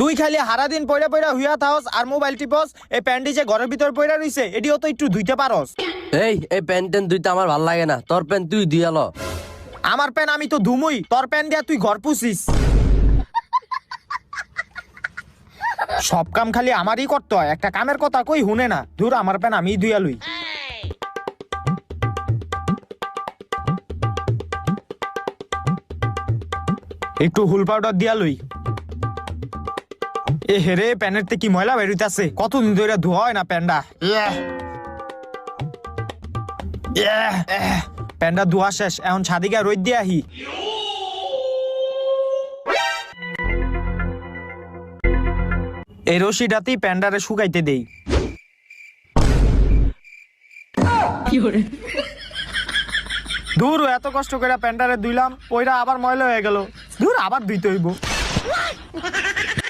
তুই খালি হারা দিন পয়রা পয়রা হুইয়া থাকস আর মোবাইল টিপস। এই প্যান্টটি যে ঘরের ভিতর পয়রা রইছে এটিও তো একটু ধুইতে পারস। এই প্যান্ট টেন ধুইতে আমার ভাল লাগে না, তোর প্যান্ট তুই দিয়ালো। আমার প্যান আমি তো ধুমুই, তোর প্যান দিয়া তুই ঘর পুছিস। সব কাম খালি আমারই করতে হয়, একটা কামের কথা কই হুনে না। ধুর, আমার প্যান আমিই ধুইয়া লই। একটু হুল পাউডার দিয়া লই। এ হেরে, প্যানের তে কি ময়লা বেরোইতাছে। কতদিন ধরে ধোয়া হয় না প্যান্ডা। প্যান্ডা ধোয়া শেষ, এখন ছাদিকা রোদ দিয়ে আহি। এই রশিটাতেই প্যান্ডারে শুকাইতে দেই। দূর, এত কষ্ট করে প্যান্ডারে ধুইলাম, ওইটা আবার ময়লা হয়ে গেল। দূর, আবার ধুইতে হইব।